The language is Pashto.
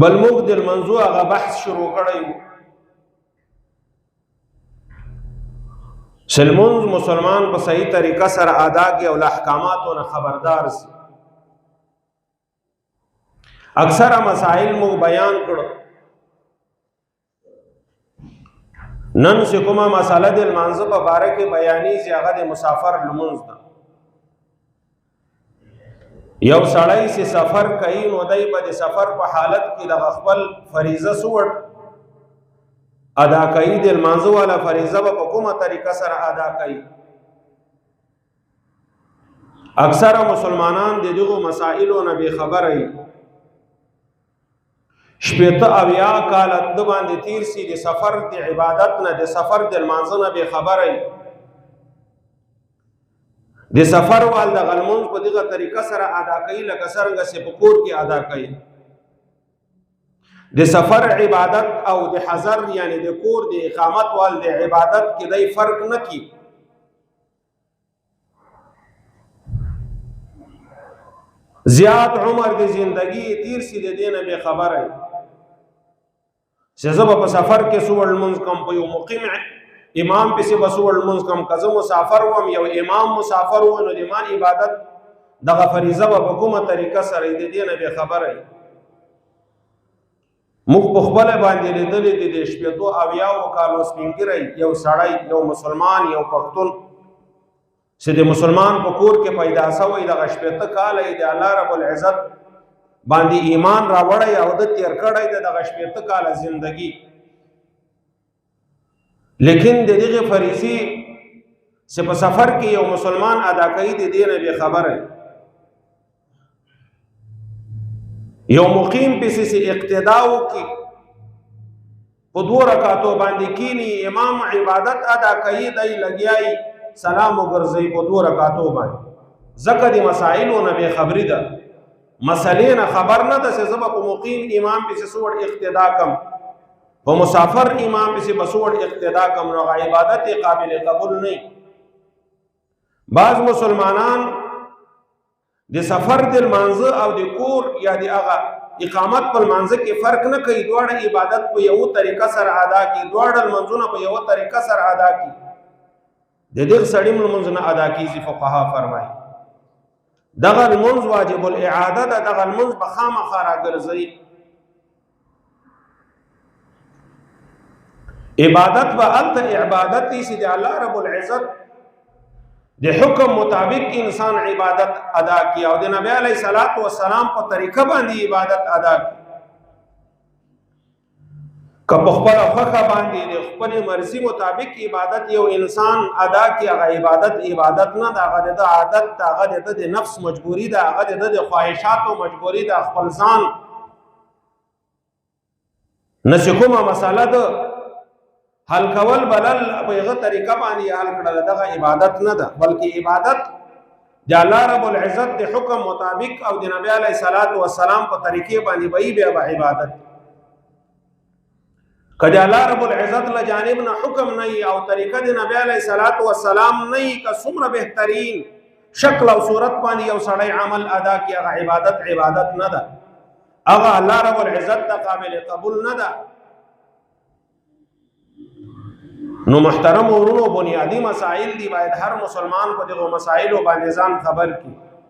بل موږ د الموضوع هغه بحث شروع کړی و چې لمونځ مسلمان په صحیح طریقه سره ادا کړي او له احکاماتو نه خبردار شي. اکثره مسائل موږ بیان کړو. نن چې کومه مسله د لمانځه په باره کې بیانېږي هغه د مسافر لمونځ ده. یو سړی چې سفر کوي نو دی به د سفر په حالت کې د خپل فریضه سوړ ادا کوي. د لمانځه والا فریضه به په کومه طریقه سره ادا کوي. اکثره مسلمانان د دغو مسائلو نه بې خبره وي. شپېته اویا کاله د باندې تیر سي د سفر د عبادت نه د سفر د لمانځه نه بې خبره وي. د سفر وال د لمونځ په دغه طریقه سره ادا کوي لکه څرنګه چې په کور کې ادا کوي. د سفر عبادت او د حضر یعنی د کور د اقامت وال د عبادت کې دی فرق نه کی. زیات عمر د زندگی تیر سی د دینه به خبره چې زه په سفر کې سوړ لمونځ کوم په یو مقیم امام پسې بسوړ لمونځ کوم کزه مسافر وم یو امام مسافر و نو د ایمان عبادت دغه فریضه په کومه طریقه سره د دینه به خبره. موږ په خپل باندې لیدلې د شپېتو اویاو کالو سپینګری یو سړی یو مسلمان یو پښتون چې د مسلمان په کور کې پیدا شوی دغه شپېته کاله د الله رب العزت باندې ایمان راوړی او د تیر کړی دغه شپېته کاله زندگی. لیکن د دغه فریضې چې په سفر کې یو مسلمان ادا کوي د دې نه بې خبره. یو مقیم پسې اقتدا وکړي په 2 رکعاتو باندې کینی امام عبادت ادا کوي دی لګیای سلام وګرځي په 2 رکعاتو باندې. ځکه د مسائلو نه بې خبري ده. مسلې نه خبر نه ده چې زه به په مقیم امام پسې سوړ اقتدا کم په مسافر امام پسې بسوړ اقتدا کم نو عبادت قابل قبول نه. بعض مسلمانان د سفر د لمانځه او د کور یا د هغه اقامت په لمانځه کې فرق نه کوي. دواړه عبادت په یو طریقه سره ادا کړي. دواړه لمانځونه په یو طریقه سره ادا کړي. د دې سړی لمونځ نه ادا کیږي. فقها فرمایي دغه لمونځ واجب الاعاده ده. دغه لمونځ به خامخا راګرځي. عبادت به هلته عبادت دي چې د الله رب العزت د حکم مطابق انسان عبادت ادا کی او د نبی علیہ الصلوۃ والسلام په طریقه باندې عبادت ادا کی. که په خپل خوښه باندې د خپل مرزي مطابق عبادت یو انسان ادا کی هغه عبادت نه ده. هغه د عادت ده. هغه د نفس مجبوری ده. هغه د خواهشاتو مجبوری ده. خپل ځان نشکومه مساله ده حل کول بلل په هغه طریقه باندې حل کړل دغه عبادت نه ده. بلکې عبادت د الله رب العزت د حکم مطابق او د نبی علیہ الصلوۃ والسلام په طریقې باندې به عبادت. کله الله رب العزت له جانب نه حکم نه او طریقه د نبی علیہ الصلوۃ والسلام نه که څومره بهترین شکل او صورت باندې یو سړی عمل ادا کی هغه عبادت نه ده. هغه الله رب العزت ته قابل قبول نه ده. نو محترم ورونو بنیادی مسائل دی باید هر مسلمان په دغه مسائلو باندې ځان خبر کی.